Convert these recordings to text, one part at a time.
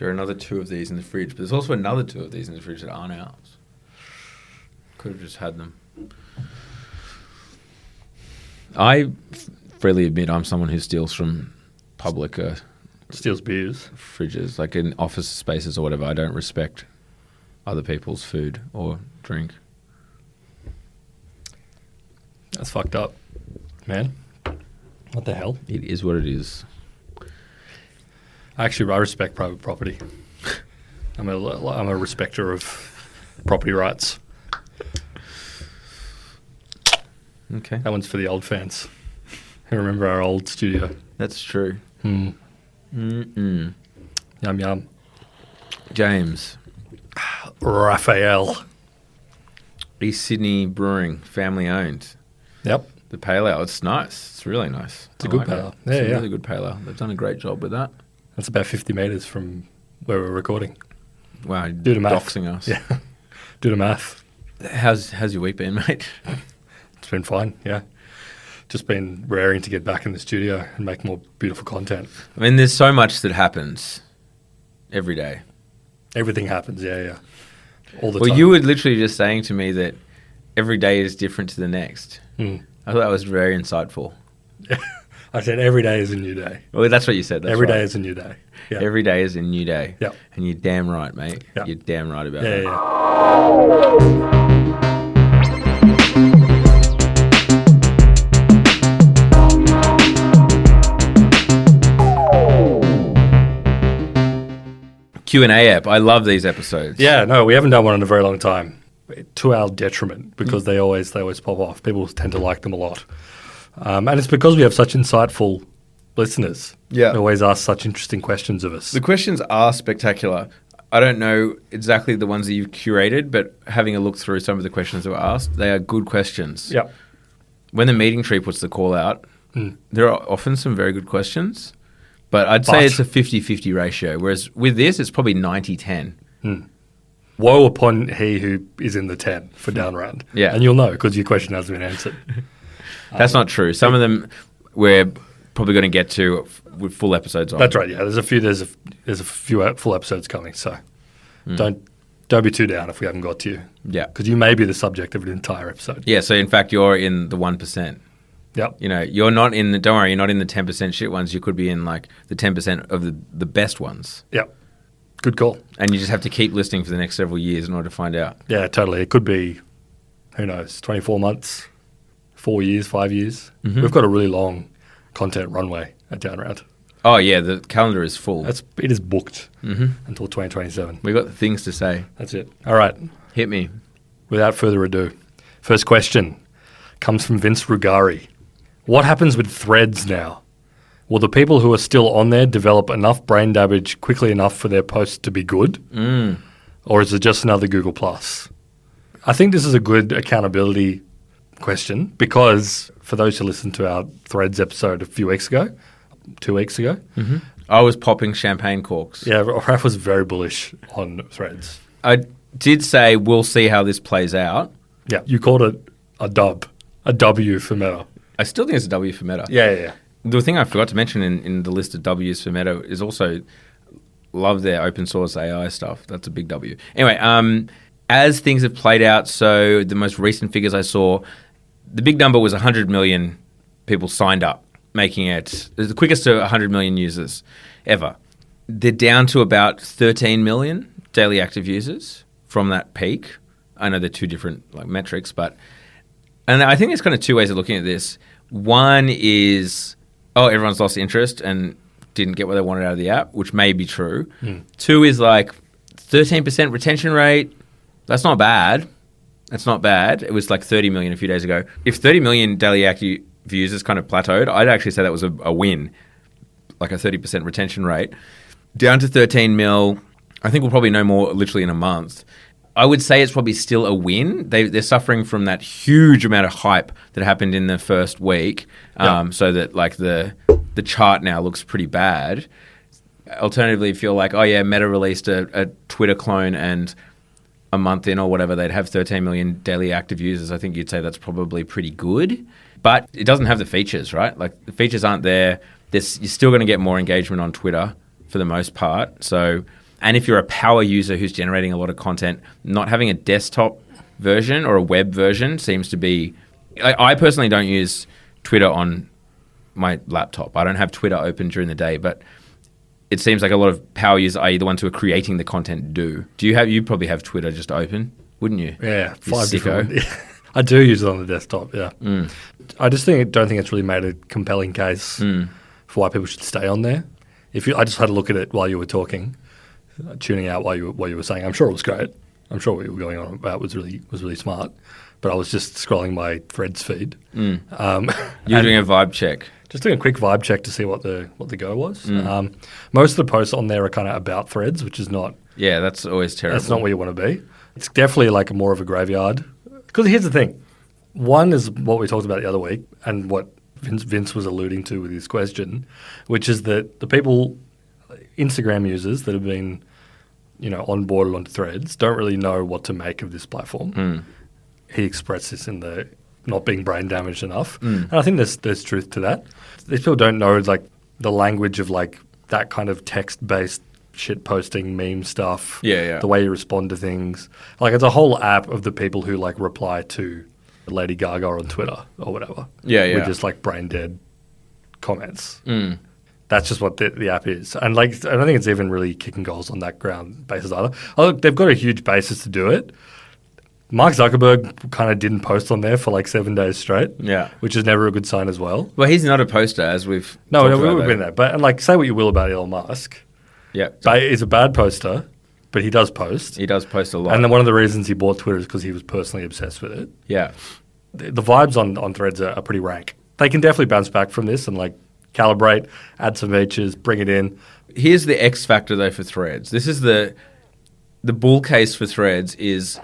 There are another 2 of these in the fridge, but there's also another 2 of these in the fridge that aren't ours. Could have just had them. I freely admit I'm someone who steals from public Steals beers. fridges, like in office spaces or whatever. I don't respect other people's food or drink. That's fucked up, man. What the hell? It is what it is. Actually, I respect private property. I'm a respecter of property rights. Okay. That one's for the old fans who remember our old studio. That's true. Yum, yum. James. Raphael. East Sydney Brewing, family owned. Yep. The pale ale, it's nice. It's really nice. It's a good pale ale. It's a Yeah. really good pale ale. They've done a great job with that. That's about 50 metres from where we're recording. Wow, Do the math. doxing us. Yeah. Do the math. How's your week been, mate? It's been fine, yeah. Just been raring to get back in the studio and make more beautiful content. I mean, there's so much that happens every day. Everything happens, yeah. All the Well, time. you were literally just saying to me that every day is different to the next. Mm. I thought that was very insightful. I said every day is a new day. Well, that's what you said. That's Every right. day is a new day. Yeah. Every day is a new day. Yep. And you're damn right, mate. Yep. You're damn right about Yeah, that. yeah. Q&A app. I love these episodes. Yeah, no, we haven't done one in a very long time, to our detriment, because they always pop off. People tend to like them a lot, and it's because we have such insightful listeners. Yeah. They always ask such interesting questions of us. The questions are spectacular. I don't know exactly the ones that you've curated, but having a look through some of the questions that were asked, they are good questions. Yep. When the meeting tree puts the call out, there are often some very good questions, but I'd say But- it's a 50-50 ratio, whereas with this, it's probably 90-10. Woe upon he who is in the 10 for down round. Yeah. And you'll know because your question hasn't been answered. That's not true. Some of them we're probably going to get to with full episodes on. That's right. Yeah, there's a few full episodes coming. So don't be too down if we haven't got to you, Yeah. because you may be the subject of an entire episode. Yeah, so in fact, you're in the 1%. Yep. You know, you're not in the, don't worry, you're not in the 10% shit ones. You could be in like the 10% of the best ones. Yep. Good call. And you just have to keep listening for the next several years in order to find out. Yeah, totally. It could be, who knows, 24 months, 4 years, 5 years. We've got a really long content runway at Down Round. Oh, yeah, the calendar is full. It is booked until 2027. We've got things to say. That's it. All right. Hit me. Without further ado, first question comes from Vince Rugari. What happens with Threads now? Will the people who are still on there develop enough brain damage quickly enough for their posts to be good? Or is it just another Google+? I think this is a good accountability question because for those who listened to our Threads episode a few weeks ago, 2 weeks ago, I was popping champagne corks. yeah, Raph was very bullish on Threads. I did say we'll see how this plays out. Yeah, you called it a W for Meta. I still think it's a W for Meta. Yeah. The thing I forgot to mention in the list of W's for Meta is also love their open source AI stuff. That's a big W. Anyway, as things have played out, so the most recent figures I saw, the big number was 100 million people signed up, making it the quickest to 100 million users ever. They're down to about 13 million daily active users from that peak. I know they're two different metrics, and I think there's kind of two ways of looking at this. One is, everyone's lost interest and didn't get what they wanted out of the app, which may be true. Two is 13% retention rate. That's not bad. That's not bad. It was 30 million a few days ago. If 30 million daily active users kind of plateaued, I'd actually say that was a win, like a 30% retention rate. Down to 13 mil, I think we'll probably know more literally in a month. I would say it's probably still a win. They're suffering from that huge amount of hype that happened in the first week, so that the chart now looks pretty bad. Alternatively, if you're Meta released a Twitter clone and a month in or whatever, they'd have 13 million daily active users. I think you'd say that's probably pretty good. But it doesn't have the features, right? The features aren't there. You're still going to get more engagement on Twitter for the most part. So And if you're a power user who's generating a lot of content, not having a desktop version or a web version seems to be... I personally don't use Twitter on my laptop. I don't have Twitter open during the day, but it seems like a lot of power users, i.e. the ones who are creating the content, do. You probably have Twitter just open, wouldn't you? Yeah, You 5 sicko. different. I do use it on the desktop, yeah. I just don't think it's really made a compelling case for why people should stay on there. I just had a look at it while you were talking, tuning out while you were saying. I'm sure it was great. I'm sure what you were going on about was really smart. But I was just scrolling my Threads feed. You're doing a vibe check. Just doing a quick vibe check to see what the go was. Most of the posts on there are kind of about Threads, which is not... Yeah, that's always terrible. That's not where you want to be. It's definitely like more of a graveyard. Because here's the thing. One is what we talked about the other week and what Vince was alluding to with his question, which is that the people, Instagram users that have been, onboarded onto Threads don't really know what to make of this platform. He expressed this in the not being brain damaged enough. And I think there's truth to that. These people don't know like the language of like that kind of text-based shit posting meme stuff. Yeah. The way you respond to things. Like it's a whole app of the people who like reply to Lady Gaga on Twitter or whatever. Yeah. With just like brain dead comments. That's just what the app is. And like I don't think it's even really kicking goals on that ground basis either. Oh, they've got a huge basis to do it. Mark Zuckerberg kind of didn't post on there for like 7 days straight. Yeah. Which is never a good sign as well. Well, he's not a poster, as we've No, talked about we've been there. But and like say what you will about Elon Musk. Yeah. He's a bad poster, but he does post. He does post a lot. And then one of the reasons he bought Twitter is because he was personally obsessed with it. Yeah. The vibes on Threads are pretty rank. They can definitely bounce back from this and like calibrate, add some features, bring it in. Here's the X factor though for Threads. This is the bull case for Threads is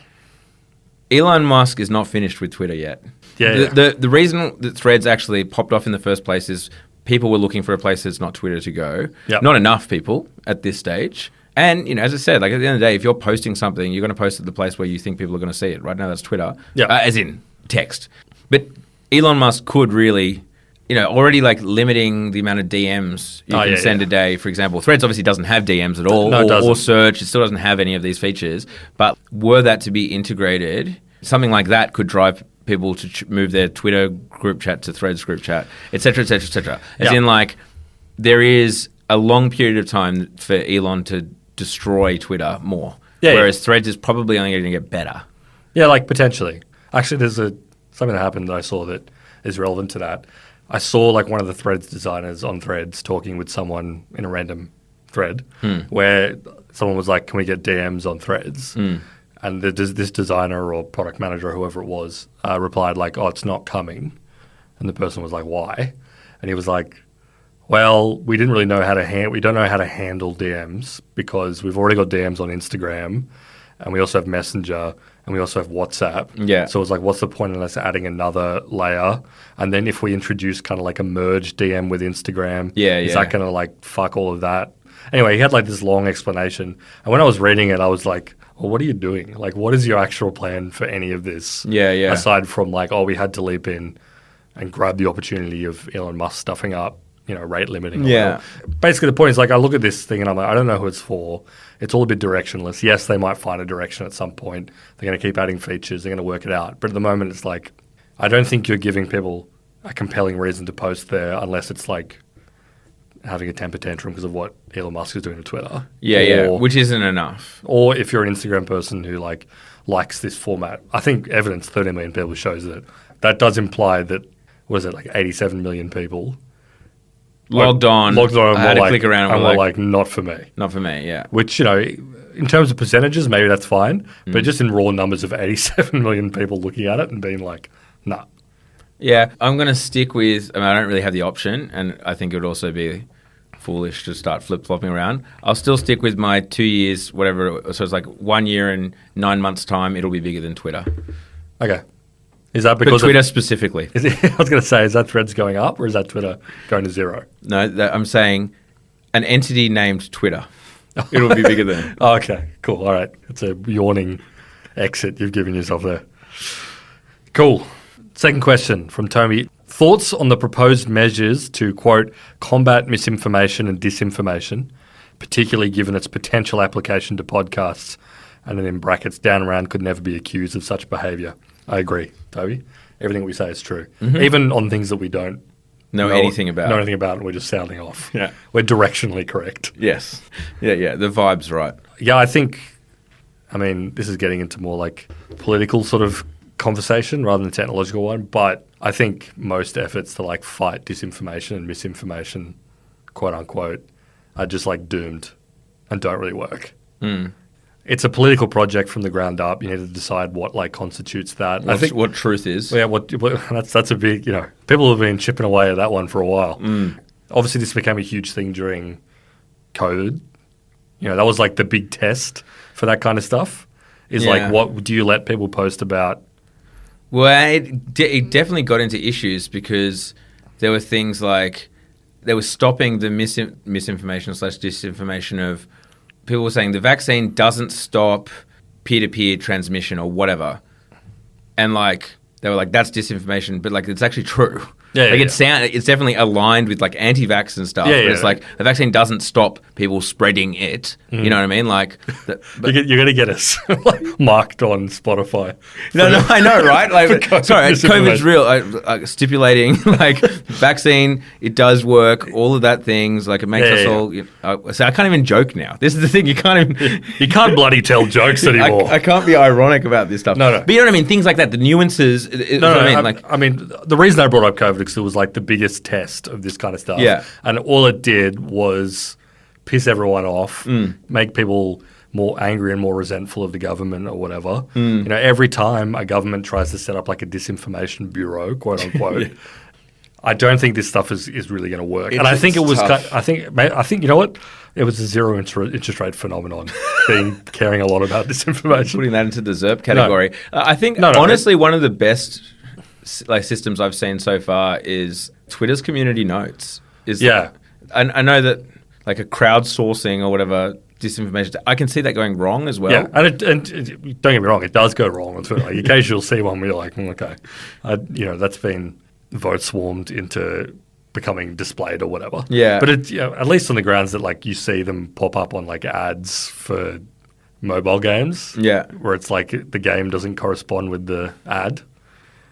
Elon Musk is not finished with Twitter yet. Yeah. The reason that Threads actually popped off in the first place is people were looking for a place that's not Twitter to go. Yep. Not enough people at this stage. And, as I said, like at the end of the day, if you're posting something, you're going to post it the place where you think people are going to see it. Right now, that's Twitter. Yep. As in text. But Elon Musk could really, already like limiting the amount of DMs you can send a day, for example. Threads obviously doesn't have DMs at all. No, it doesn't. Or search. It still doesn't have any of these features. But were that to be integrated, something like that could drive people to move their Twitter group chat to Threads group chat, et cetera, et cetera, et cetera. As in, like, there is a long period of time for Elon to destroy Twitter more. Whereas Threads is probably only going to get better. Yeah, like potentially. Actually, there's something that happened that I saw that is relevant to that. I saw like one of the Threads designers on Threads talking with someone in a random thread where someone was like, can we get DMs on Threads? And this designer or product manager or whoever it was replied like, oh, it's not coming. And the person was like, why? And he was like, well, we didn't really know how to we don't know how to handle DMs because we've already got DMs on Instagram and we also have Messenger and we also have WhatsApp. Yeah. So it's like, what's the point in us adding another layer? And then if we introduce kind of like a merge DM with Instagram, is that going to like fuck all of that? Anyway, he had like this long explanation. And when I was reading it, I was like, well, what are you doing? Like, what is your actual plan for any of this? Yeah. Aside from like, oh, we had to leap in and grab the opportunity of Elon Musk stuffing up, rate limiting. Yeah. Basically, the point is like, I look at this thing and I'm like, I don't know who it's for. It's all a bit directionless. Yes, they might find a direction at some point. They're going to keep adding features. They're going to work it out. But at the moment, it's like, I don't think you're giving people a compelling reason to post there unless it's like having a temper tantrum because of what Elon Musk is doing to Twitter. Yeah, which isn't enough. Or if you're an Instagram person who like likes this format. I think evidence, 30 million people shows that does imply that, what is it, like 87 million people logged on. I had to click around and were like, not for me. Not for me, yeah. Which, in terms of percentages, maybe that's fine. But just in raw numbers of 87 million people looking at it and being like, nah. Yeah, I'm going to stick with, I don't really have the option, and I think it would also be foolish to start flip-flopping around. I'll still stick with my 2 years, whatever. So it's like 1 year and 9 months' time, it'll be bigger than Twitter. Okay. Is that because Twitter specifically? I was going to say, is that Threads going up or is that Twitter going to zero? No, I'm saying an entity named Twitter. It'll be bigger than. Oh, okay, cool. All right. It's a yawning exit you've given yourself there. Cool. Second question from Tommy. Thoughts on the proposed measures to, quote, combat misinformation and disinformation particularly given its potential application to podcasts. And then in brackets, Dan Rand could never be accused of such behaviour. I agree, Toby. Everything we say is true. Even on things that we don't know anything about. Know anything about, and we're just sounding off. Yeah. We're directionally correct. Yes. Yeah. The vibe's right. Yeah, I think, this is getting into more like political sort of conversation rather than technological one, but I think most efforts to like fight disinformation and misinformation, quote unquote, are just like doomed and don't really work. It's a political project from the ground up. You need to decide what like constitutes that. I think what truth is. Yeah, that's a big, people have been chipping away at that one for a while. Obviously, this became a huge thing during COVID. That was like the big test for that kind of stuff. Like, what do you let people post about? Well, it definitely got into issues because there were things like they were stopping the misinformation / disinformation of people were saying the vaccine doesn't stop peer-to-peer transmission or whatever. And like they were like, that's disinformation, but like it's actually true. It's definitely aligned with like anti-vax and stuff. But it's like the vaccine doesn't stop people spreading it. You know what I mean? Like you're going to get us marked on Spotify. No, I know, right? Like, sorry, COVID's real. Stipulating like vaccine, it does work. All of that things like it makes us all. So I can't even joke now. This is the thing. You can't even. You can't bloody tell jokes anymore. I can't be ironic about this stuff. No. But you know what I mean? Things like that. The nuances. The reason I brought up COVID because it was like the biggest test of this kind of stuff. Yeah. And all it did was piss everyone off, make people more angry and more resentful of the government or whatever. Every time a government tries to set up like a disinformation bureau, quote unquote, I don't think this stuff is really going to work. And I think it was I think you know what? It was a zero interest rate phenomenon, caring a lot about disinformation. Putting that into the ZERP category. I think honestly one of the best systems I've seen so far is Twitter's community notes. I know that like a crowdsourcing or whatever disinformation, I can see that going wrong as well. Yeah, and don't get me wrong, it does go wrong on Twitter. Like, occasionally you'll see one where you're like, okay, that's been vote swarmed into becoming displayed or whatever. Yeah, but at least on the grounds that like you see them pop up on like ads for mobile games. Yeah, where it's like the game doesn't correspond with the ad.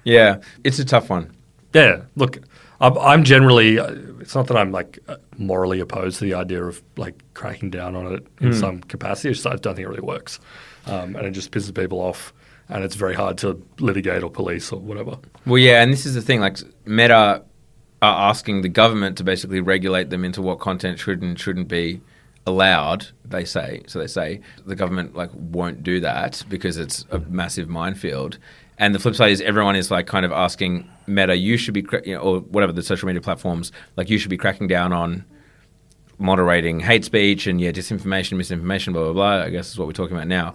Yeah, it's a tough one. Yeah, look, I'm generally, it's not that I'm like morally opposed to the idea of like cracking down on it in some capacity. I don't think it really works. And it just pisses people off and it's very hard to litigate or police or whatever. Well, yeah, and this is the thing, like Meta are asking the government to basically regulate them into what content should and shouldn't be allowed, they say. So they say the government like won't do that because it's a massive minefield. And the flip side is everyone is like kind of asking Meta, you should be, or whatever the social media platforms, like you should be cracking down on moderating hate speech and disinformation, misinformation, blah, blah, blah. I guess is what we're talking about now.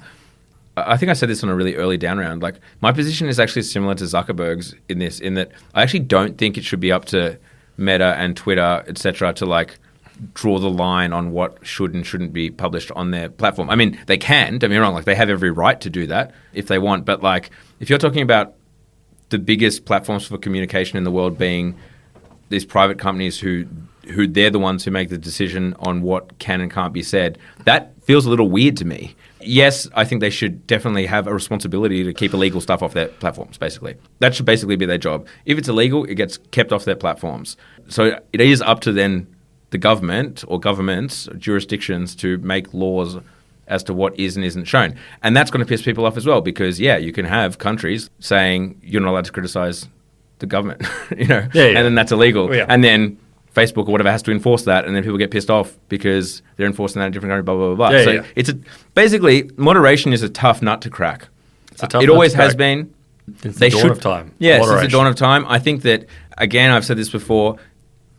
I think I said this on a really early down round. Like my position is actually similar to Zuckerberg's in this, in that I actually don't think it should be up to Meta and Twitter, et cetera, to like draw the line on what should and shouldn't be published on their platform. I mean, they can, don't get me wrong, like they have every right to do that if they want, but like if you're talking about the biggest platforms for communication in the world being these private companies who they're the ones who make the decision on what can and can't be said, that feels a little weird to me. Yes, I think they should definitely have a responsibility to keep illegal stuff off their platforms, basically. That should basically be their job. If it's illegal, it gets kept off their platforms. So it is up to then the government or governments, or jurisdictions to make laws as to what is and isn't shown. And that's going to piss people off as well because, you can have countries saying you're not allowed to criticize the government, and then that's illegal. And then Facebook or whatever has to enforce that, and then people get pissed off because they're enforcing that in a different country, blah, blah, blah, blah. It's basically, moderation is a tough nut to crack. It always has been. Since the dawn of time. Yeah, since the dawn of time. I think that, again, I've said this before,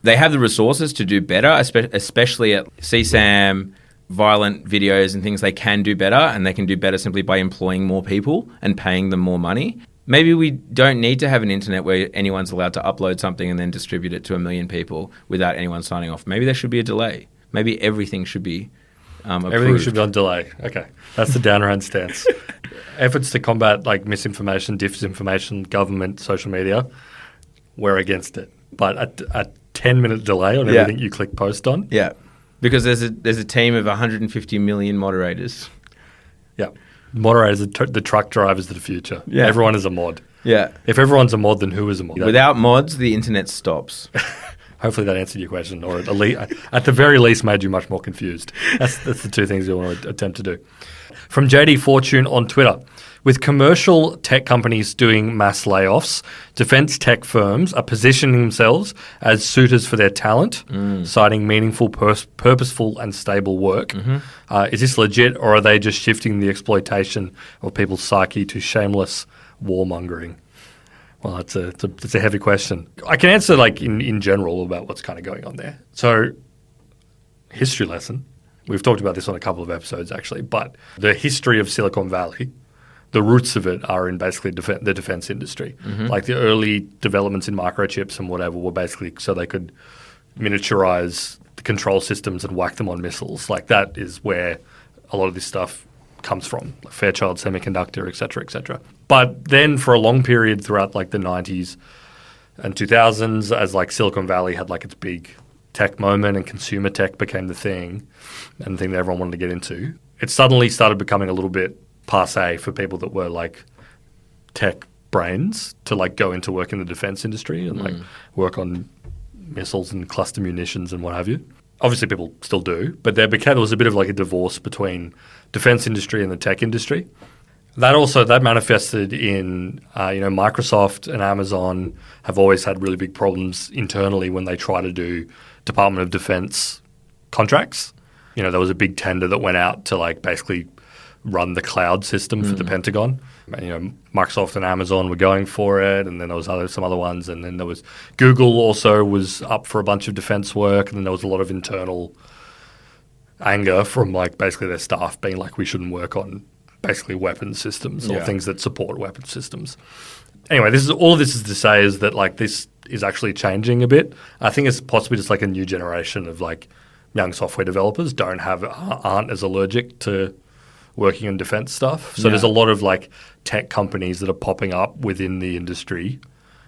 they have the resources to do better, especially at CSAM, violent videos and things. They can do better, and they can do better simply by employing more people and paying them more money. Maybe we don't need to have an internet where anyone's allowed to upload something and then distribute it to 1 million people without anyone signing off. Maybe there should be a delay. Maybe everything should be approved. Everything should be on delay. Okay. That's the down-around stance. Efforts to combat like misinformation, disinformation, government, social media, we're against it. But a 10-minute delay on everything you click post on? Yeah. Because there's a team of 150 million moderators. Yeah. Moderators are the truck drivers of the future. Yeah. Everyone is a mod. Yeah. If everyone's a mod, then who is a mod? Without mods, the internet stops. Hopefully that answered your question, or at the very least made you much more confused. That's the two things you want to attempt to do. From JD Fortune on Twitter. With commercial tech companies doing mass layoffs, defense tech firms are positioning themselves as suitors for their talent, citing meaningful, purposeful, and stable work. Is this legit, or are they just shifting the exploitation of people's psyche to shameless warmongering? Well, it's a heavy question. I can answer like in general about what's kind of going on there. So, history lesson. We've talked about this on a couple of episodes actually, but the history of Silicon Valley, the roots of it are in basically the defense industry. Like the early developments in microchips and whatever were basically so they could miniaturize the control systems and whack them on missiles. Like that is where a lot of this stuff comes from, like Fairchild Semiconductor, et cetera, et cetera. But then for a long period throughout like the 90s and 2000s, as like Silicon Valley had like its big tech moment and consumer tech became the thing and the thing that everyone wanted to get into, it suddenly started becoming a little bit passe for people that were like tech brains to like go into work in the defense industry and like work on missiles and cluster munitions and what have you. Obviously people still do, but there was a bit of like a divorce between defense industry and the tech industry. That manifested in Microsoft and Amazon have always had really big problems internally when they try to do Department of Defense contracts. You know, there was a big tender that went out to like basically run the cloud system for the Pentagon. You know, Microsoft and Amazon were going for it, and then there was some other ones, and then there was Google also was up for a bunch of defense work, and then there was a lot of internal anger from like basically their staff being like, we shouldn't work on basically weapons systems or things that support weapons systems. Anyway, all of this is to say is that like this is actually changing a bit. I think it's possibly just like a new generation of like young software developers aren't as allergic to working on defense stuff. So there's a lot of like tech companies that are popping up within the industry,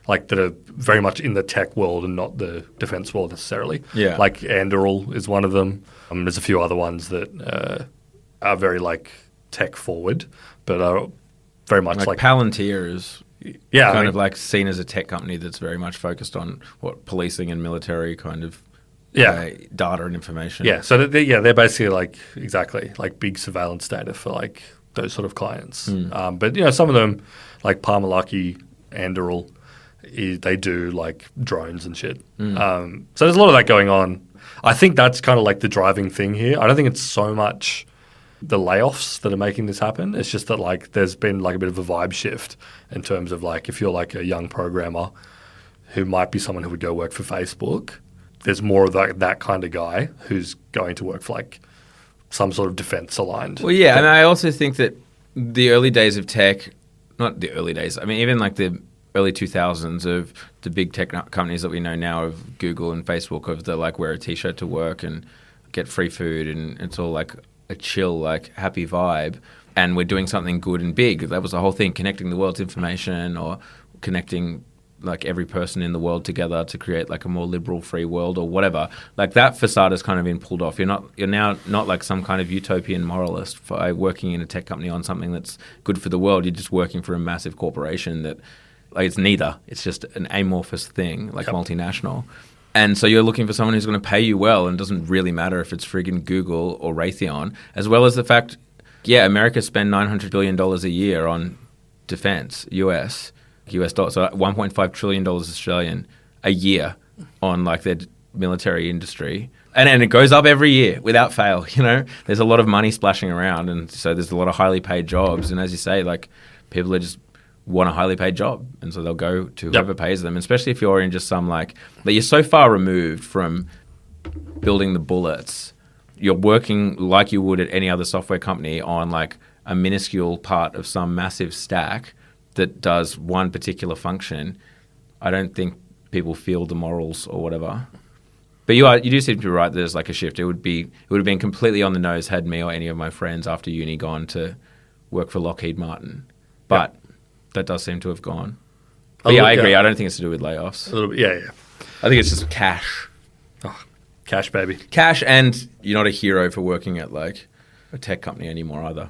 like that are very much in the tech world and not the defense world necessarily. Yeah. Like Anduril is one of them. There's a few other ones that are very like tech forward, but are very much like Palantir is kind of like seen as a tech company that's very much focused on policing and military kind of data and information. Yeah, so they're basically like exactly like big surveillance data for like those sort of clients. But you know, some of them like Palmer Luckey, Anduril, they do like drones and shit. So there's a lot of that going on. I think that's kind of like the driving thing here. I don't think it's so much the layoffs that are making this happen. It's just that like there's been like a bit of a vibe shift in terms of like if you're like a young programmer who might be someone who would go work for Facebook, there's more of that kind of guy who's going to work for like some sort of defense aligned. Well, yeah, and I also think that the early days of tech, not the early days, I mean even like the early 2000s of the big tech companies that we know now of Google and Facebook of the like wear a t-shirt to work and get free food and it's all like a chill, like happy vibe, and we're doing something good and big. That was the whole thing, connecting the world's information or connecting like every person in the world together to create like a more liberal, free world or whatever. Like that facade has kind of been pulled off. You're now not like some kind of utopian moralist for working in a tech company on something that's good for the world. You're just working for a massive corporation that like it's neither. It's just an amorphous thing, like multinational. And so you're looking for someone who's going to pay you well and it doesn't really matter if it's friggin' Google or Raytheon, as well as the fact, America spend $900 billion a year on defense, US dollars, so $1.5 trillion Australian a year on like their military industry. And it goes up every year without fail, you know. There's a lot of money splashing around and so there's a lot of highly paid jobs. And as you say, like people are just want a highly paid job, and so they'll go to whoever pays them, especially if you're in just some like that you're so far removed from building the bullets. You're working like you would at any other software company on like a minuscule part of some massive stack that does one particular function. I don't think people feel the morals or whatever. But you do seem to be right. There's like a shift. It would have been completely on the nose had me or any of my friends after uni gone to work for Lockheed Martin, but that does seem to have gone. But I agree. I don't think it's to do with layoffs. A little bit, yeah. I think it's just cash. Oh, Cash, baby. Cash, and you're not a hero for working at like a tech company anymore either.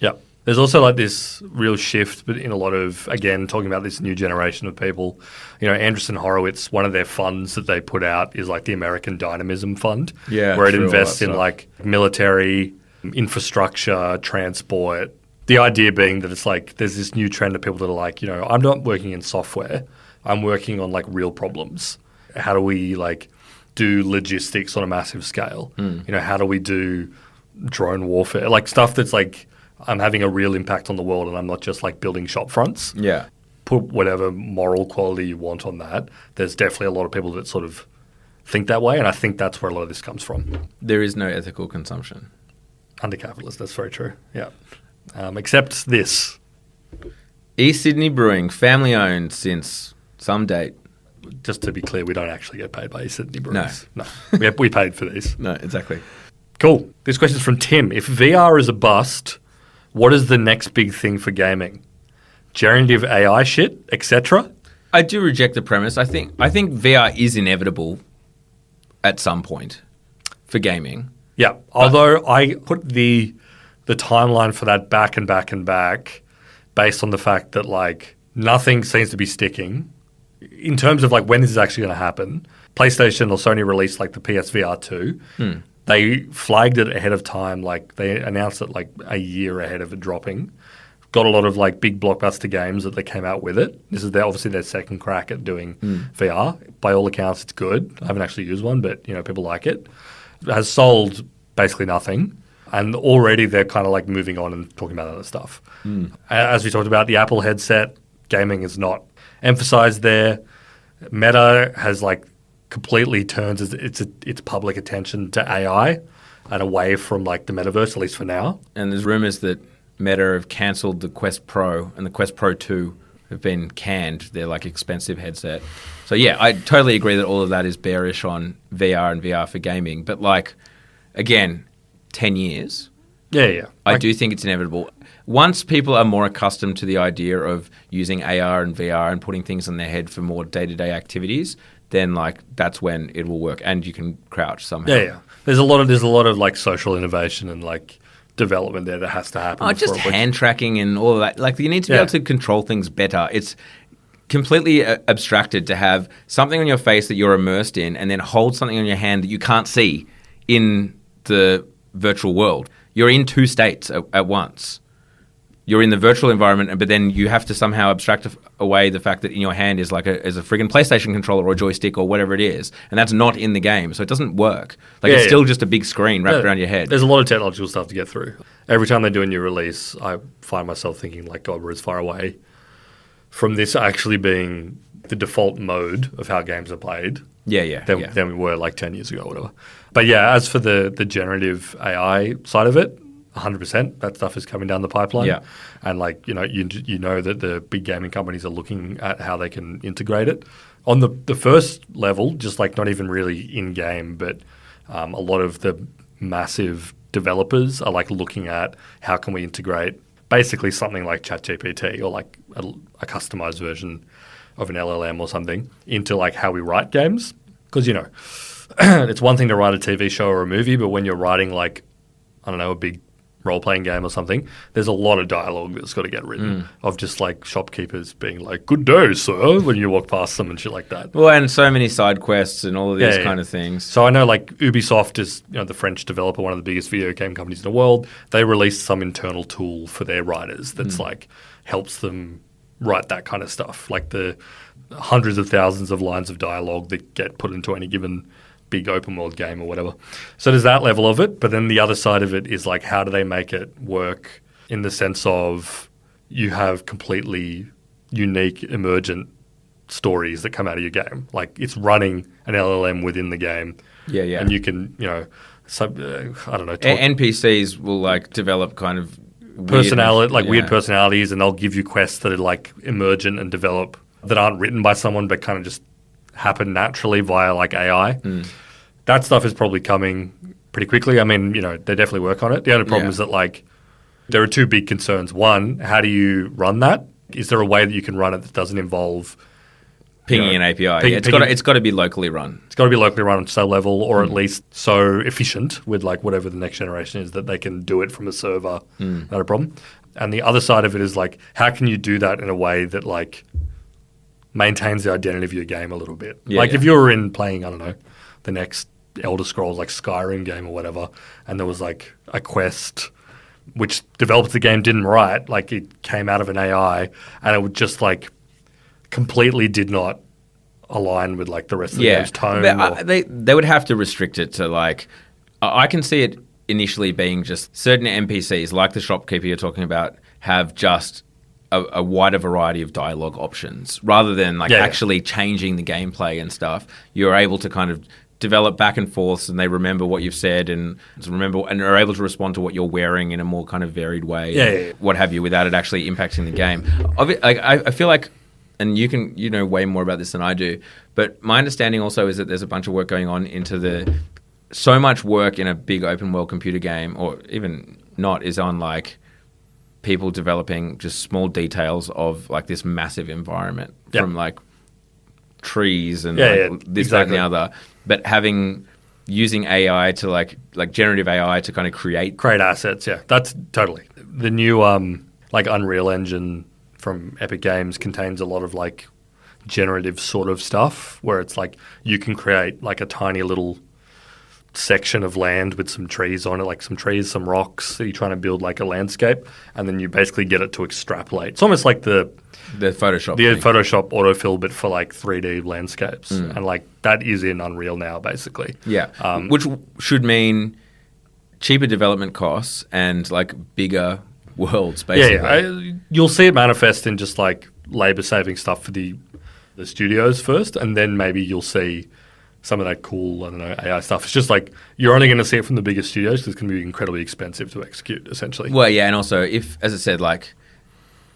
Yeah. There's also like this real shift, but in a lot of, again, talking about this new generation of people, Andreessen Horowitz, one of their funds that they put out is like the American Dynamism Fund, where it invests in like military, infrastructure, transport. The idea being that it's like there's this new trend of people that are like, I'm not working in software, I'm working on like real problems. How do we like do logistics on a massive scale? How do we do drone warfare? Like stuff that's like I'm having a real impact on the world and I'm not just like building shop fronts. Yeah. Put whatever moral quality you want on that. There's definitely a lot of people that sort of think that way, and I think that's where a lot of this comes from. There is no ethical consumption. Under capitalist, that's very true. Yeah. Except this. East Sydney Brewing, family owned since some date. Just to be clear, we don't actually get paid by East Sydney Brewers. No. We paid for these. No, exactly. Cool. This question's from Tim. If VR is a bust, what is the next big thing for gaming? Generative AI shit, etc.? I do reject the premise. I think VR is inevitable at some point for gaming. Yeah. Although I put the timeline for that back and back and back based on the fact that like nothing seems to be sticking in terms of like when this is actually going to happen. PlayStation or Sony released like the PSVR 2. They flagged it ahead of time, like they announced it like a year ahead of it dropping. Got a lot of like big blockbuster games that they came out with it. This is obviously their second crack at doing VR. By all accounts, it's good. I haven't actually used one, but people like it. It has sold basically nothing, and already they're kind of like moving on and talking about other stuff. As we talked about, the Apple headset gaming is not emphasized there. Meta has like completely turns its public attention to AI and away from like the metaverse, at least for now. And there's rumors that Meta have cancelled the Quest Pro and the Quest Pro 2 have been canned. They're like expensive headset. So yeah, I totally agree that all of that is bearish on VR and VR for gaming. But like, again, 10 years. Yeah. I do think it's inevitable. Once people are more accustomed to the idea of using AR and VR and putting things on their head for more day-to-day activities, then like that's when it will work, and you can crouch somehow. Yeah. There's a lot of like social innovation and like development there that has to happen. Just hand tracking and all of that. Like you need to be able to control things better. It's completely abstracted to have something on your face that you're immersed in, and then hold something on your hand that you can't see in the virtual world. You're in two states at once. You're in the virtual environment, but then you have to somehow abstract away the fact that in your hand is like a friggin' PlayStation controller or joystick or whatever it is, and that's not in the game, so it doesn't work. Like it's still just a big screen wrapped around your head. There's a lot of technological stuff to get through. Every time they do a new release, I find myself thinking like, God, we're as far away from this actually being the default mode of how games are played. Than we were like 10 years ago or whatever. But yeah, as for the generative AI side of it, 100%. That stuff is coming down the pipeline. Yeah. And like, you know that the big gaming companies are looking at how they can integrate it. On the first level, just like not even really in-game, but a lot of the massive developers are like looking at how can we integrate basically something like ChatGPT or like a customized version of an LLM or something into like how we write games. Because, it's one thing to write a TV show or a movie, but when you're writing like, I don't know, a big role-playing game or something, there's a lot of dialogue that's got to get written of just like shopkeepers being like, "Good day, sir," when you walk past them and shit like that. Well, and so many side quests and all of these kind of things. So I know like Ubisoft is the French developer, one of the biggest video game companies in the world. They released some internal tool for their writers that's like helps them write that kind of stuff, like the hundreds of thousands of lines of dialogue that get put into any given big open world game or whatever. So there's that level of it, but then the other side of it is like how do they make it work in the sense of you have completely unique emergent stories that come out of your game. Like it's running an LLM within the game. Yeah. And you can, I don't know. NPCs will like develop kind of weird personalities, and they'll give you quests that are like emergent and develop that aren't written by someone but kind of just happen naturally via like AI. That stuff is probably coming pretty quickly. I mean, they definitely work on it. The only problem is that like there are two big concerns. One, how do you run that? Is there a way that you can run it that doesn't involve Pinging an API. Yeah, it's got to be locally run. It's got to be locally run at cell level, or at least so efficient with like whatever the next generation is that they can do it from a server. Not a problem. And the other side of it is like, how can you do that in a way that like maintains the identity of your game a little bit? If you were in playing, I don't know, the next Elder Scrolls like Skyrim game or whatever, and there was like a quest which developers of the game didn't write, like it came out of an AI, and it would just like completely did not align with like the rest of the game's tone. But, they would have to restrict it to like, I can see it initially being just certain NPCs, like the shopkeeper you're talking about, have just a wider variety of dialogue options rather than like actually changing the gameplay and stuff. You're able to kind of develop back and forths, and they remember what you've said and are able to respond to what you're wearing in a more kind of varied way, what have you, without it actually impacting the game. I feel like, and you know way more about this than I do, but my understanding also is that there's a bunch of work going on into so much work in a big open world computer game, or even not, is on like people developing just small details of like this massive environment from like trees and this, that, and the other. But using AI to like generative AI to kind of create assets. Yeah, that's totally the new like Unreal Engine from Epic Games contains a lot of like generative sort of stuff where it's like you can create like a tiny little section of land with some trees on it, like some trees, some rocks. So you're trying to build like a landscape, and then you basically get it to extrapolate. It's almost like the Photoshop Photoshop autofill, but for like 3D landscapes, and like that is in Unreal now, basically. Yeah, which should mean cheaper development costs and like bigger worlds, basically. You'll see it manifest in just like labor saving stuff for the studios first, and then maybe you'll see some of that cool, I don't know, AI stuff. It's just like you're only going to see it from the biggest studios because it's going to be incredibly expensive to execute, essentially. Well, yeah, and also if, as I said, like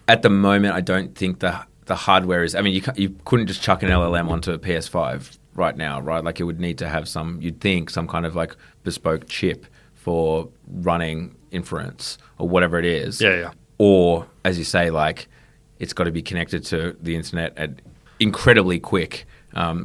at the moment, I don't think the hardware is. I mean, you couldn't just chuck an LLM onto a PS5 right now, right? Like it would need to have you'd think some kind of like bespoke chip for running inference or whatever it is. Yeah. Or, as you say, like it's got to be connected to the internet at incredibly quick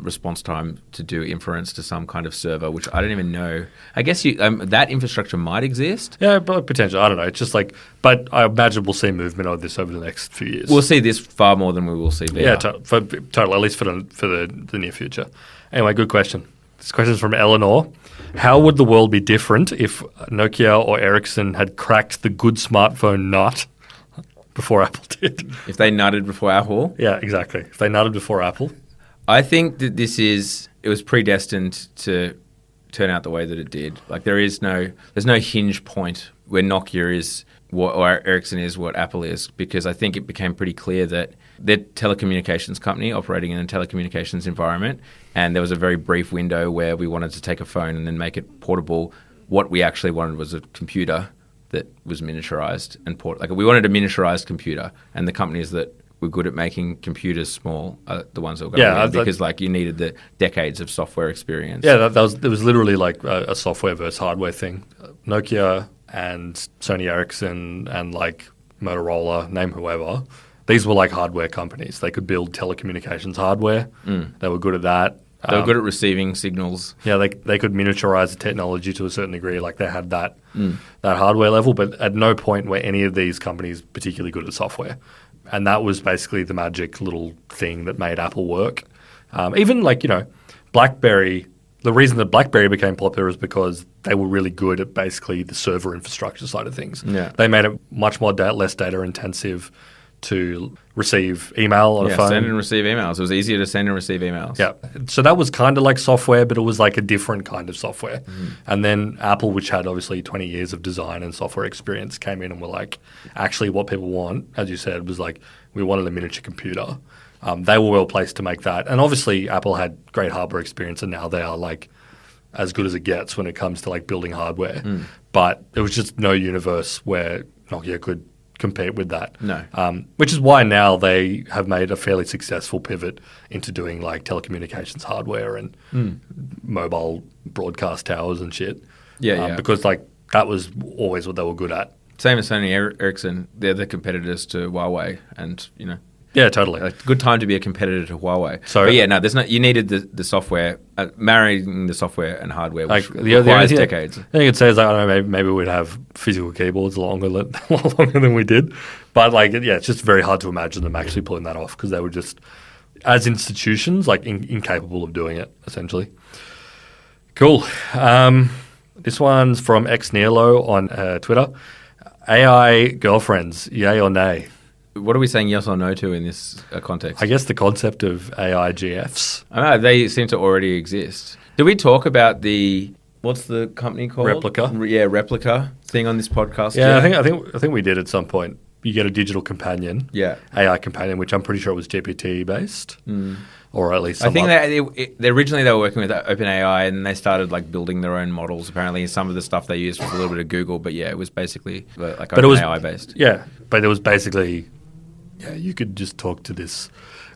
response time to do inference to some kind of server, which I don't even know. I guess that infrastructure might exist. Yeah, but potentially. I don't know. It's just like, but I imagine we'll see movement of this over the next few years. We'll see this far more than we will see VR. Yeah, totally. At least for the near future. Anyway, good question. This question is from Eleanor. How would the world be different if Nokia or Ericsson had cracked the good smartphone nut before Apple did? If they nutted before Apple? Yeah, exactly. If they nutted before Apple. I think that it was predestined to turn out the way that it did. Like there's no hinge point where Nokia is or Ericsson is what Apple is, because I think it became pretty clear that they're a telecommunications company operating in a telecommunications environment, and there was a very brief window where we wanted to take a phone and then make it portable. What we actually wanted was a computer that was miniaturized and we wanted a miniaturized computer, and the companies that were good at making computers small are the ones that were going to win, because like you needed the decades of software experience. Yeah, there was literally like a software versus hardware thing. Nokia and Sony Ericsson and like Motorola, name whoever, these were like hardware companies. They could build telecommunications hardware. They were good at that. They were good at receiving signals. Yeah, they could miniaturize the technology to a certain degree. Like they had that hardware level, but at no point were any of these companies particularly good at software. And that was basically the magic little thing that made Apple work. Even like, BlackBerry, the reason that BlackBerry became popular is because they were really good at basically the server infrastructure side of things. Yeah. They made it much more less data intensive to receive email on a phone. Send and receive emails. It was easier to send and receive emails. Yeah. So that was kind of like software, but it was like a different kind of software. And then Apple, which had obviously 20 years of design and software experience, came in and were like, actually what people want, as you said, was like, we wanted a miniature computer. They were well placed to make that. And obviously Apple had great hardware experience, and now they are like as good as it gets when it comes to like building hardware. But there was just no universe where Nokia could compete with that. No. Which is why now they have made a fairly successful pivot into doing like telecommunications hardware and mobile broadcast towers and shit. Yeah. Because like that was always what they were good at. Same as Sony Ericsson. They're the competitors to Huawei, and Yeah, totally. A good time to be a competitor to Huawei. So- but yeah, no, there's not. You needed the software, marrying the software and hardware, which The only requires thing decades. I think it says, I don't know, maybe we'd have physical keyboards longer than we did. But it's just very hard to imagine them actually pulling that off because they were just, as institutions, incapable of doing it, essentially. Cool. This one's from XNearlo on Twitter. AI girlfriends, yay or nay? What are we saying yes or no to in this context? I guess the concept of AI GFs. I know they seem to already exist. Did we talk about what's the company called? Replica. Yeah, Replica thing on this podcast. Yeah, I think we did at some point. You get a digital companion, Yeah. AI companion, which I'm pretty sure was GPT based, or at least I think somewhat. they originally they were working with OpenAI and they started building their own models. Apparently, some of the stuff they used was a little bit of Google, but yeah, it was basically OpenAI based. Yeah, but it was basically, you could just talk to this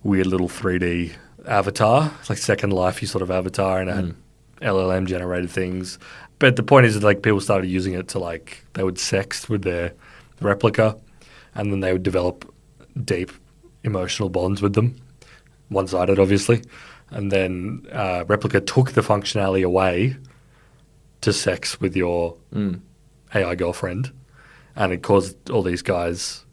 weird little 3D avatar. It's like Second Life, sort of avatar, and it had LLM generated things. But the point is that people started using it to they would sext with their replica, and then they would develop deep emotional bonds with them, one-sided obviously. And then Replica took the functionality away to sex with your AI girlfriend, and it caused all these guys.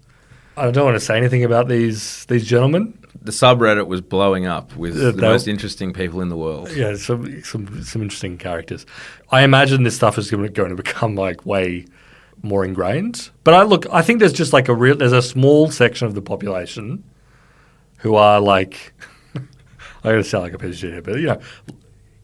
I don't want to say anything about these gentlemen. The subreddit was blowing up with the most interesting people in the world. Yeah, some interesting characters. I imagine this stuff is going to become way more ingrained. But I think there's just there's a small section of the population who are I'm going to sound like a piece of shit here, but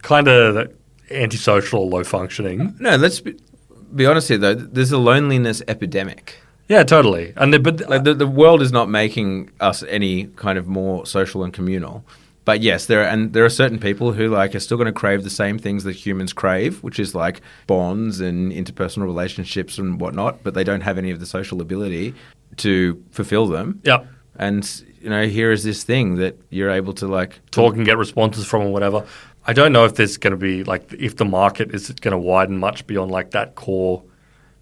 kind of antisocial, low functioning. No, let's be honest here though. There's a loneliness epidemic. Yeah, totally. And the world is not making us any kind of more social and communal. But yes, there are certain people who are still going to crave the same things that humans crave, which is bonds and interpersonal relationships and whatnot. But they don't have any of the social ability to fulfill them. Yeah. And here is this thing that you're able to talk and get responses from or whatever. I don't know if there's going to be if the market is going to widen much beyond that core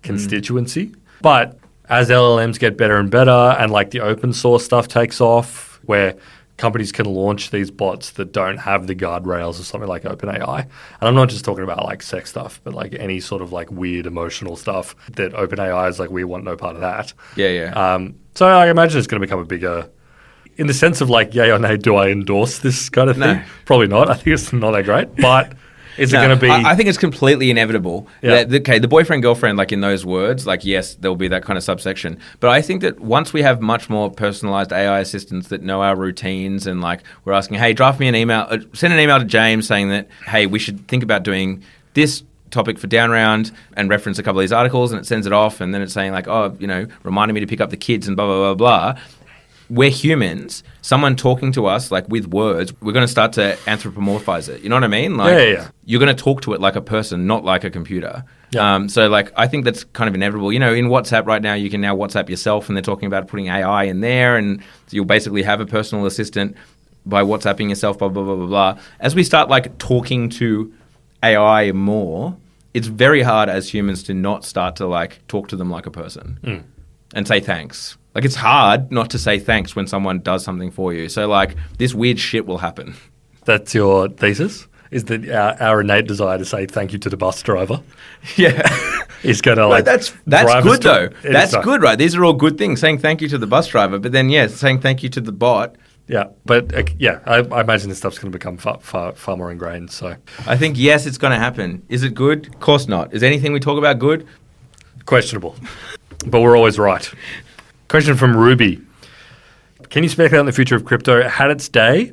constituency, but as LLMs get better and better and the open source stuff takes off where companies can launch these bots that don't have the guardrails of something like OpenAI. And I'm not just talking about sex stuff, but any sort of weird emotional stuff that OpenAI is we want no part of that. Yeah. So I imagine it's going to become a bigger, in the sense of yay or nay, do I endorse this kind of thing? No. Probably not. I think it's not that great, but is it going to be? I think it's completely inevitable. Yeah. The boyfriend, girlfriend, in those words, yes, there will be that kind of subsection. But I think that once we have much more personalized AI assistants that know our routines and we're asking, hey, draft me an email, send an email to James saying that, hey, we should think about doing this topic for Down Round and reference a couple of these articles, and it sends it off, and then it's saying reminding me to pick up the kids and blah, blah, blah, blah. We're humans. Someone talking to us with words, we're going to start to anthropomorphize it. You know what I mean? Yeah. You're going to talk to it like a person, not like a computer. Yeah. So I think that's kind of inevitable. In WhatsApp right now, you can now WhatsApp yourself, and they're talking about putting AI in there, and so you'll basically have a personal assistant by WhatsApping yourself, blah, blah, blah, blah, blah. As we start talking to AI more, it's very hard as humans to not start to talk to them like a person and say thanks. It's hard not to say thanks when someone does something for you. So this weird shit will happen. That's your thesis? Is that our innate desire to say thank you to the bus driver? Yeah. Is going to that's drive good though. It That's is good, right? These are all good things. Saying thank you to the bus driver, but then saying thank you to the bot. Yeah, but I imagine this stuff's going to become far more ingrained. So I think yes, it's going to happen. Is it good? Of course not. Is anything we talk about good? Questionable, but we're always right. Question from Ruby. Can you speculate on the future of crypto? Had its day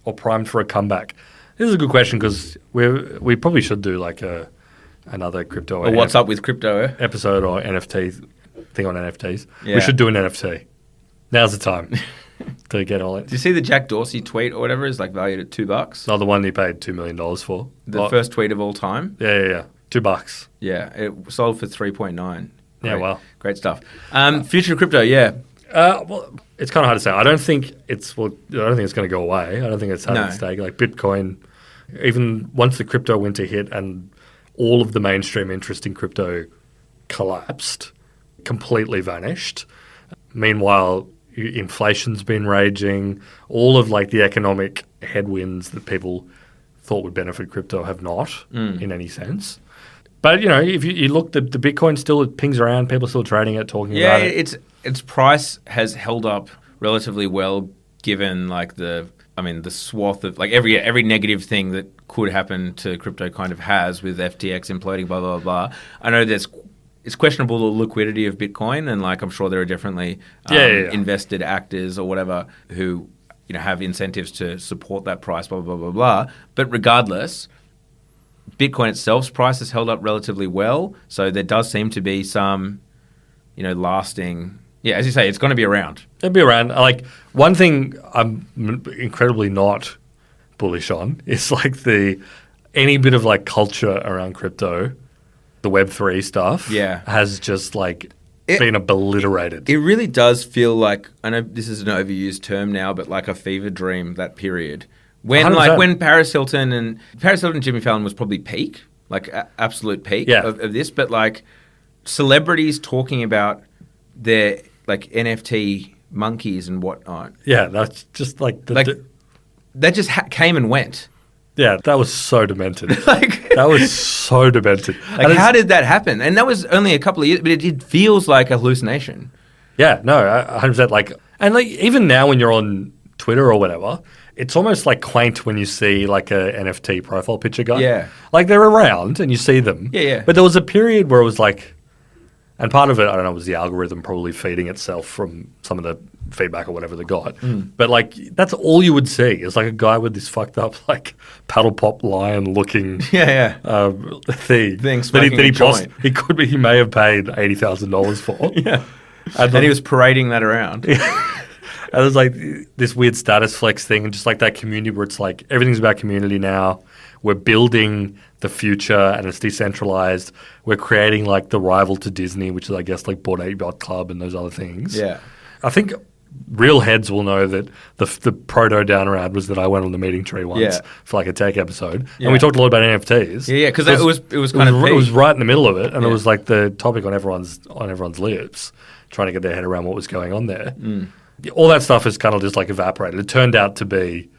or primed for a comeback? This is a good question because we probably should do another crypto Or what's up with crypto? episode or NFT thing on NFTs. Yeah. We should do an NFT. Now's the time to get all it. Did you see the Jack Dorsey tweet or whatever is valued at $2? Not the one he paid $2 million for. The first tweet of all time? Yeah. $2. Yeah, it sold for 3.9. Yeah, wow. Great stuff. Future of crypto, yeah. Well, it's kind of hard to say. I don't think it's going to go away. I don't think it's had its day. Bitcoin, even once the crypto winter hit and all of the mainstream interest in crypto collapsed, completely vanished. Meanwhile, inflation's been raging. All of like the economic headwinds that people thought would benefit crypto have not in any sense. But, you know, if you look, the Bitcoin still pings around. People are still trading it, talking about it. Yeah, its price has held up relatively well given like the swath of like every negative thing that could happen to crypto kind of has with FTX imploding, blah, blah, blah. I know it's questionable the liquidity of Bitcoin, and like I'm sure there are definitely invested actors or whatever who, you know, have incentives to support that price, blah, blah, blah, blah. But regardless, Bitcoin itself's price has held up relatively well. So there does seem to be some, you know, lasting. Yeah, as you say, it's going to be around. It'll be around. Like, one thing I'm incredibly not bullish on is like any bit of like culture around crypto, the Web3 stuff, has just like been obliterated. It really does feel like, I know this is an overused term now, but like a fever dream, that period. When 100%. when Paris Hilton, Jimmy Fallon was probably peak, like absolute peak of this, but like celebrities talking about their like NFT monkeys and whatnot. Yeah, that's just like that just came and went. Yeah, that was so demented. That was so demented. Like, how did that happen? And that was only a couple of years, but it feels like a hallucination. Yeah, no, 100%. Like, and like even now when you're on Twitter or whatever, it's almost like quaint when you see like a NFT profile picture guy. Yeah. Like they're around and you see them. Yeah. But there was a period where it was like, and part of it, I don't know, was the algorithm probably feeding itself from some of the feedback or whatever they got. But like, that's all you would see is like a guy with this fucked up like paddle pop lion looking thing that he may have paid $80,000 for. And he was parading that around. And there's like this weird status flex thing, and just like that community where it's like everything's about community now. We're building the future and it's decentralized. We're creating like the rival to Disney, which is, I guess, like Bored Ape Yacht Club and those other things. Yeah. I think real heads will know that the proto down around was that I went on the meeting tree once for like a tech episode. And we talked a lot about NFTs. Yeah, because it was kind of it was right in the middle of it, and it was like the topic on everyone's lips, trying to get their head around what was going on there. All that stuff is kind of just like evaporated. It turned out to be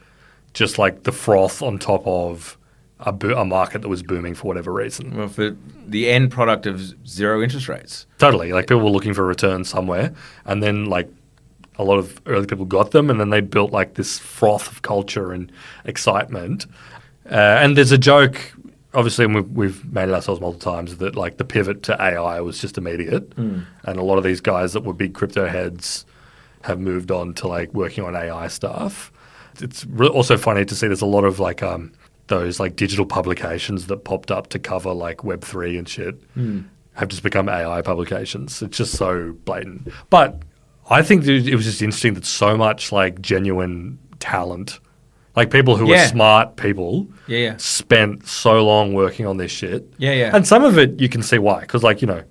just like the froth on top of a market that was booming for whatever reason. Well, for the end product of zero interest rates. Totally. Like people were looking for a return somewhere, and then like a lot of early people got them, and then they built like this froth of culture and excitement. And there's a joke, obviously, and we've made it ourselves multiple times, that like the pivot to AI was just immediate. And a lot of these guys that were big crypto heads have moved on to like working on AI stuff. It's also funny to see there's a lot of like those like digital publications that popped up to cover like Web3 and shit have just become AI publications. It's just so blatant. But I think it was just interesting that so much like genuine talent, like people who are smart people, spent so long working on this shit. And some of it you can see why, because like, you know,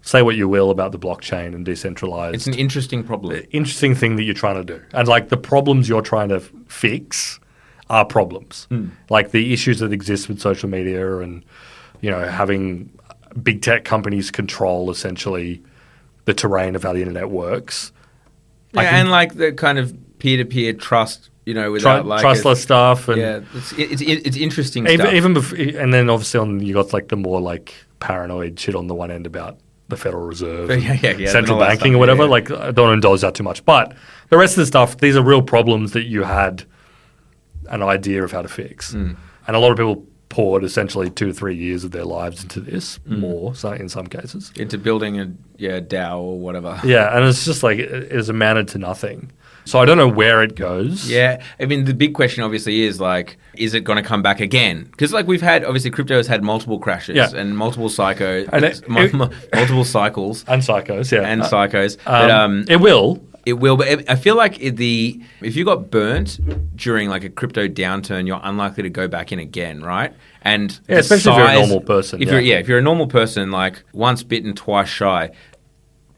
say what you will about the blockchain and decentralized. It's an interesting problem. Interesting thing that you're trying to do. And like the problems you're trying to fix are problems. Like the issues that exist with social media and, you know, having big tech companies control essentially the terrain of how the internet works. And like the kind of peer-to-peer trust, you know, without like trustless stuff. And it's interesting stuff. Even before, and then obviously you got like the more like paranoid shit on the one end about the Federal Reserve, central banking or whatever. Like I don't indulge that too much, but the rest of the stuff, these are real problems that you had an idea of how to fix, and a lot of people poured essentially 2 to 3 years of their lives into this, more so in some cases, into building a DAO or whatever. Yeah, and it's just like it has amounted to nothing. So I don't know where it goes. Yeah, I mean the big question obviously is like, is it going to come back again? Because like we've had, obviously crypto has had multiple crashes and multiple psychos, multiple cycles and psychos, and psychos. But it will. It will, but I feel like if you got burnt during like a crypto downturn, you're unlikely to go back in again, right? And especially if you're a normal person. If you're a normal person, like once bitten, twice shy.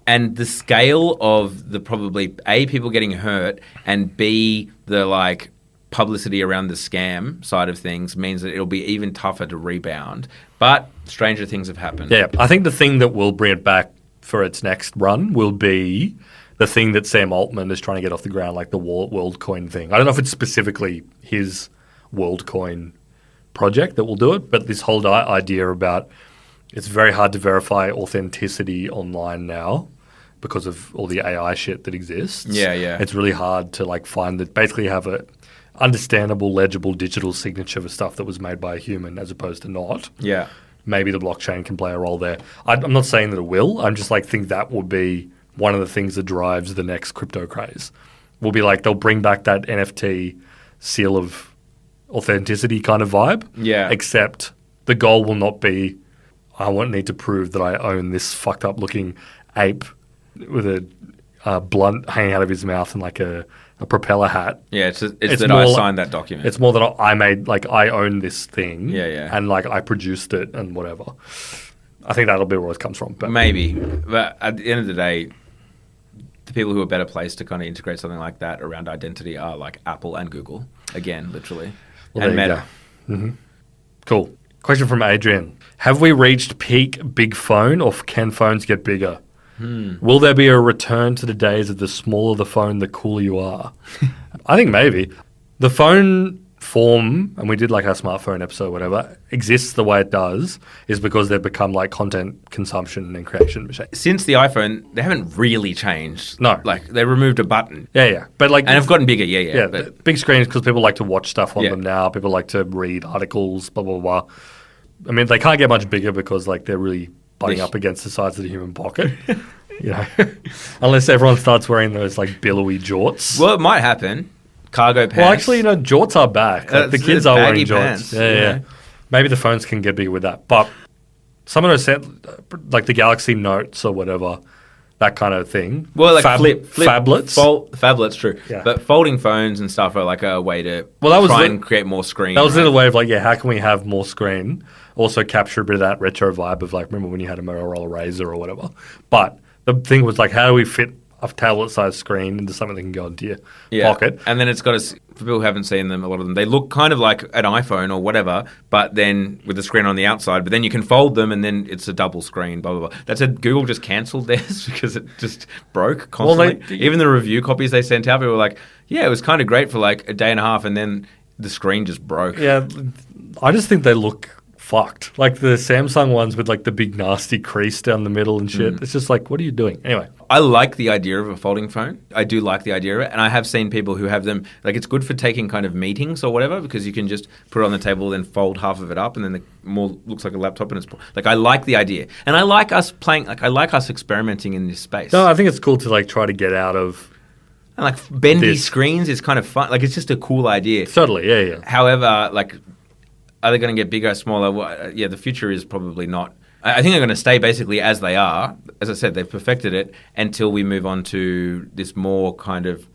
And the scale of the probably A, people getting hurt, and B, the like publicity around the scam side of things means that it'll be even tougher to rebound. But stranger things have happened. Yeah, I think the thing that will bring it back for its next run will be the thing that Sam Altman is trying to get off the ground, like the WorldCoin thing. I don't know if it's specifically his WorldCoin project that will do it, but this whole idea about it's very hard to verify authenticity online now because of all the AI shit that exists. Yeah, yeah. It's really hard to like find that basically have a understandable, legible digital signature for stuff that was made by a human as opposed to not. Yeah. Maybe the blockchain can play a role there. I'm not saying that it will. I'm just like think that will be one of the things that drives the next crypto craze. Will be like they'll bring back that NFT seal of authenticity kind of vibe. Yeah. Except the goal will not be I won't need to prove that I own this fucked up looking ape with a blunt hanging out of his mouth and like a propeller hat. Yeah, it's that I signed that document. It's more that I made, like, I own this thing. Yeah, yeah. And, like, I produced it and whatever. I think that'll be where it comes from. But maybe. But at the end of the day, the people who are better placed to kind of integrate something like that around identity are, like, Apple and Google. Again, literally. Well, and Meta. Mm-hmm. Cool. Question from Adrian. Have we reached peak big phone or can phones get bigger? Will there be a return to the days of the smaller the phone, the cooler you are? I think maybe. The phone form, and we did like our smartphone episode, whatever, exists the way it does is because they've become like content consumption and creation machines. Since the iPhone, they haven't really changed. No. Like, they removed a button. Yeah. But like, And have gotten bigger, yeah. But big screens because people like to watch stuff on them now. People like to read articles, blah, blah, blah. I mean, they can't get much bigger because like they're really butting up against the size of the human pocket. You know, unless everyone starts wearing those like billowy jorts. Well, it might happen. Cargo pants. Well, actually, you know, jorts are back. Like, the kids are wearing jorts. Pants, yeah. Maybe the phones can get bigger with that. But someone has said, like the Galaxy Notes or whatever, that kind of thing. Well, like flip phablets. Phablets, true. Yeah. But folding phones and stuff are like a way to and create more screen. That was the way of like, how can we have more screen? Also capture a bit of that retro vibe of like, remember when you had a Motorola Razr or whatever. But the thing was like, how do we fit a tablet-sized screen into something that can go into your pocket? And then it's got for people who haven't seen them, a lot of them, they look kind of like an iPhone or whatever, but then with the screen on the outside, but then you can fold them and then it's a double screen, blah, blah, blah. That said, Google just cancelled theirs because it just broke constantly. Well, even the review copies they sent out, people were like, yeah, it was kind of great for like a day and a half and then the screen just broke. Yeah, I just think they look fucked. Like the Samsung ones with like the big nasty crease down the middle and shit. It's just like, what are you doing? Anyway. I like the idea of a folding phone. I do like the idea of it. And I have seen people who have them, like it's good for taking kind of meetings or whatever because you can just put it on the table, then fold half of it up and then the more looks like a laptop and it's like, I like the idea. And I like us playing, like I like us experimenting in this space. No, I think it's cool to like try to get out of. And like bendy screens is kind of fun. Like it's just a cool idea. Totally, yeah. However, like, are they going to get bigger or smaller? Well, the future is probably not. I think they're going to stay basically as they are. As I said, they've perfected it until we move on to this more kind of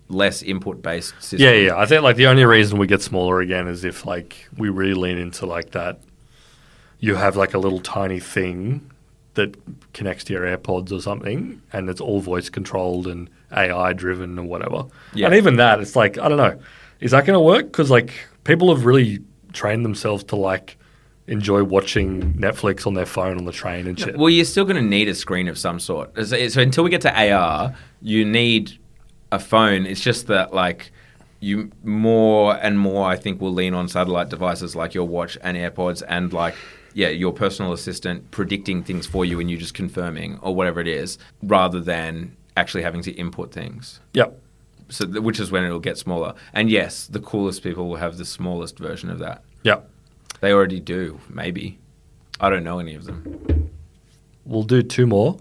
less input-based system. Yeah. I think like the only reason we get smaller again is if like we really lean into like that. You have like a little tiny thing that connects to your AirPods or something, and it's all voice controlled and AI driven or whatever. Yeah. And even that, it's like I don't know, is that going to work? Because like people have really trained themselves to like enjoy watching Netflix on their phone on the train and shit. Well, you're still going to need a screen of some sort. So until we get to AR, you need a phone. It's just that like you more and more, I think, will lean on satellite devices like your watch and AirPods and like, your personal assistant predicting things for you and you just confirming or whatever it is rather than actually having to input things. Yep. So, which is when it'll get smaller. And yes, the coolest people will have the smallest version of that. Yep. They already do, maybe. I don't know any of them. We'll do two more,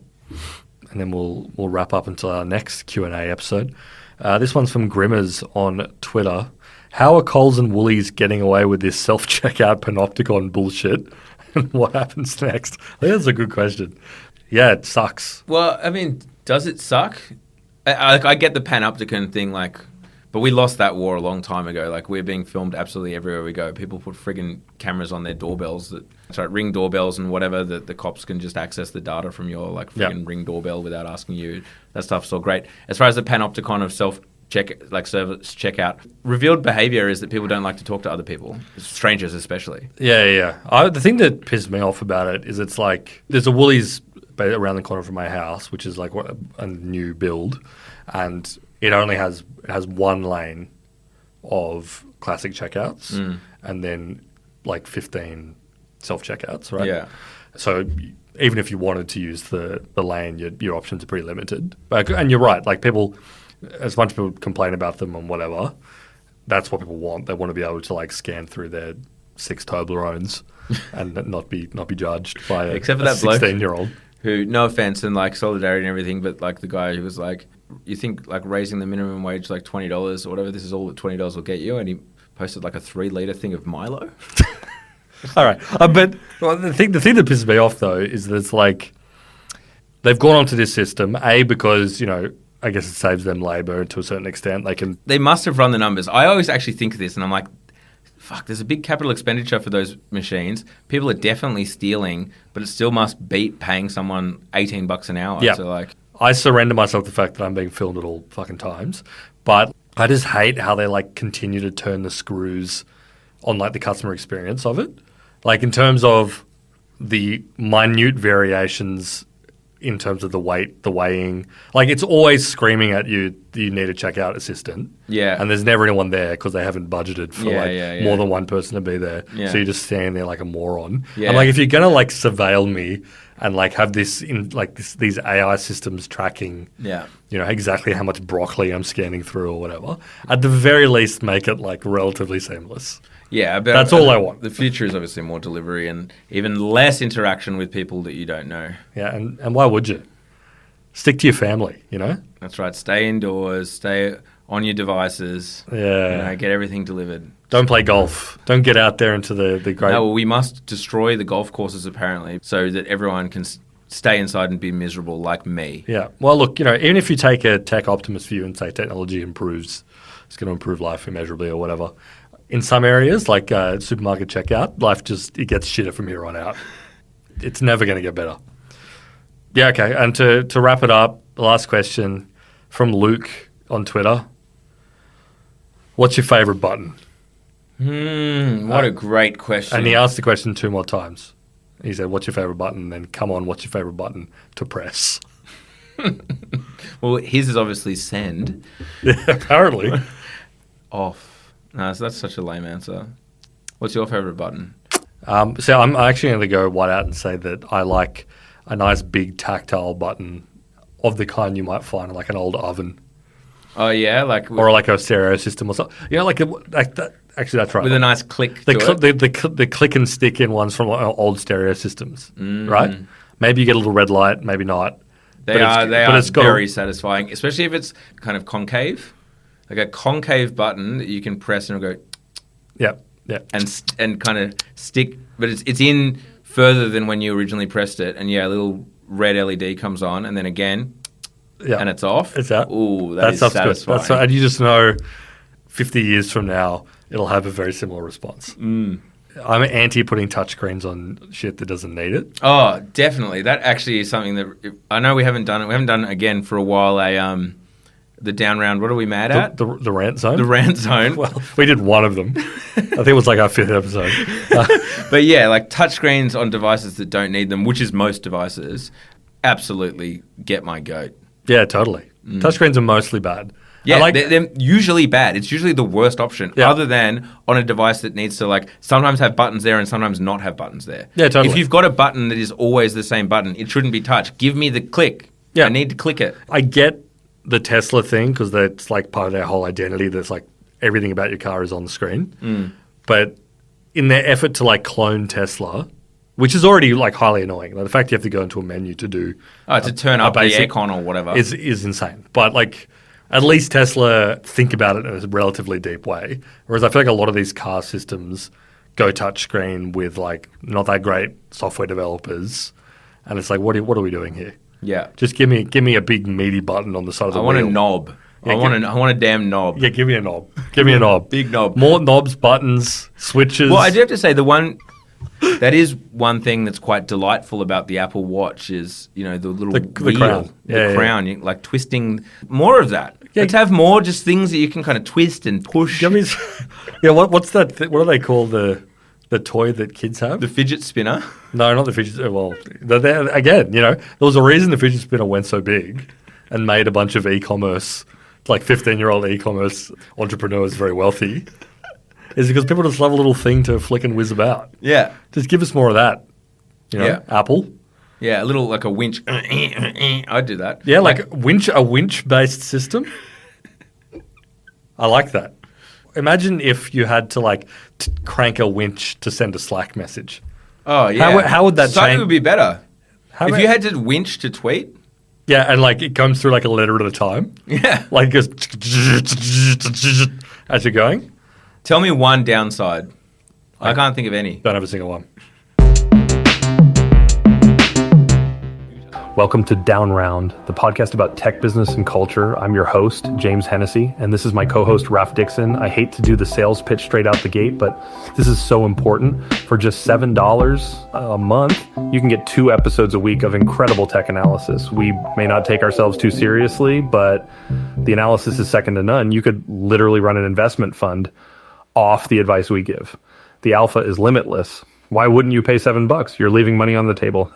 and then we'll wrap up until our next Q&A episode. This one's from Grimmers on Twitter. How are Coles and Woolies getting away with this self-checkout panopticon bullshit? And what happens next? I think that's a good question. Yeah, it sucks. Well, I mean, does it suck? I get the panopticon thing, like, but we lost that war a long time ago. Like, we're being filmed absolutely everywhere we go. People put friggin' cameras on their doorbells ring doorbells and whatever that the cops can just access the data from your like friggin' Ring doorbell without asking you. That stuff's all great. As far as the panopticon of service checkout, revealed behavior is that people don't like to talk to other people, strangers especially. Yeah. The thing that pisses me off about it is it's like there's a Woolies around the corner from my house, which is like a new build, and it only has one lane of classic checkouts, and then like 15 self checkouts, right? Yeah. So even if you wanted to use the lane, your options are pretty limited. And you're right, like people, as much people complain about them and whatever, that's what people want. They want to be able to like scan through their 6 Toblerones and not be judged by Except for a that bloke 16-year-old. Who, no offense and like solidarity and everything, but like the guy who was like, you think like raising the minimum wage like $20 or whatever, this is all that $20 will get you, and he posted like a 3-liter thing of Milo. All right, but the thing that pisses me off though is that it's like they've gone onto this system because I guess it saves them labour to a certain extent. They must have run the numbers. I always actually think of this, and I'm like, fuck, there's a big capital expenditure for those machines. People are definitely stealing, but it still must beat paying someone $18 an hour. Yeah. So like, I surrender myself to the fact that I'm being filmed at all fucking times, but I just hate how they like continue to turn the screws on like the customer experience of it. Like in terms of the minute variations in terms of the weight, the weighing. Like it's always screaming at you that you need a checkout assistant. Yeah. And there's never anyone there because they haven't budgeted for more than one person to be there. Yeah. So you're just standing there like a moron. Yeah. I'm like, if you're going to like surveil me and like have these AI systems tracking exactly how much broccoli I'm scanning through or whatever, at the very least make it like relatively seamless. Yeah, but that's all I want. The future is obviously more delivery and even less interaction with people that you don't know. Yeah, and why would you? Stick to your family, That's right. Stay indoors. Stay on your devices. Yeah. Get everything delivered. Don't play golf. Don't get out there into the great... No, well, we must destroy the golf courses apparently so that everyone can stay inside and be miserable like me. Yeah. Well, look, even if you take a tech optimist view and say technology improves, it's going to improve life immeasurably or whatever. In some areas, like supermarket checkout, life it gets shitter from here on out. It's never going to get better. Yeah, okay. And to wrap it up, the last question from Luke on Twitter. What's your favourite button? What a great question. And he asked the question 2 more times. He said, what's your favourite button? And then, come on, what's your favourite button to press? Well, his is obviously send. Yeah, apparently. Off. No, so that's such a lame answer. What's your favourite button? So I'm actually going to go white out and say that I like a nice big tactile button of the kind you might find in like an old oven. Oh yeah, or like a stereo system or something. Like that. Actually, that's right. With a nice click. The click and stick in ones from old stereo systems, right? Maybe you get a little red light, maybe not. They are very satisfying, especially if it's kind of concave. Like a concave button that you can press and it'll go. Yeah. And kind of stick, but it's in further than when you originally pressed it, and a little red LED comes on, and then again, and it's off. It's out. Ooh, that's satisfying. Good. And you just know, 50 years from now, it'll have a very similar response. I'm anti putting touchscreens on shit that doesn't need it. Oh, definitely. That actually is something that I know we haven't done it. We haven't done it again for a while. The down round, what are we mad at? The rant zone? The rant zone. Well, we did one of them. I think it was like our 5th episode. But yeah, like touchscreens on devices that don't need them, which is most devices, absolutely get my goat. Yeah, totally. Touchscreens are mostally bad. Yeah, they're usually bad. It's usually the worst option, other than on a device that needs to sometimes have buttons there and sometimes not have buttons there. Yeah, totally. If you've got a button that is always the same button, it shouldn't be touch. Give me the click. Yeah. I need to click it. I get the Tesla thing because that's like part of their whole identity. There's like everything about your car is on the screen. But in their effort to like clone Tesla, which is already like highly annoying, like the fact you have to go into a menu to do to turn up the aircon or whatever is insane. But like at least Tesla think about it in a relatively deep way. Whereas I feel like a lot of these car systems go touchscreen with like not that great software developers, and it's like what are we doing here? Yeah. Just give me a big meaty button on the side of the wheel. I want a knob. Yeah, I want a damn knob. Yeah, give me a knob. Give me a knob. Big knob. More knobs, buttons, switches. Well, I do have to say that is one thing that's quite delightful about the Apple Watch is, the little wheel, crown. The crown. You, like twisting more of that. Yeah. Let's have more just things that you can kind of twist and push. What's that? What do they call the The toy that kids have? The fidget spinner. No, not the fidget. Well, again, there was a reason the fidget spinner went so big and made a bunch of e-commerce, like 15-year-old e-commerce entrepreneurs very wealthy, is because people just love a little thing to flick and whiz about. Yeah. Just give us more of that. Yeah. Apple. Yeah, a little like a winch. I'd do that. Yeah, like a winch-based system. I like that. Imagine if you had to crank a winch to send a Slack message. Oh, yeah. How would that Something change? would be better. If you had to winch to tweet. Yeah, and it comes through like a letter at a time. Yeah. Like it goes as you're going. Tell me one downside. I can't think of any. Don't have a single one. Welcome to Down Round, the podcast about tech business and culture. I'm your host, James Hennessy, and this is my co-host, Raf Dixon. I hate to do the sales pitch straight out the gate, but this is so important. For just $7 a month, you can get 2 episodes a week of incredible tech analysis. We may not take ourselves too seriously, but the analysis is second to none. You could literally run an investment fund off the advice we give. The alpha is limitless. Why wouldn't you pay $7? You're leaving money on the table.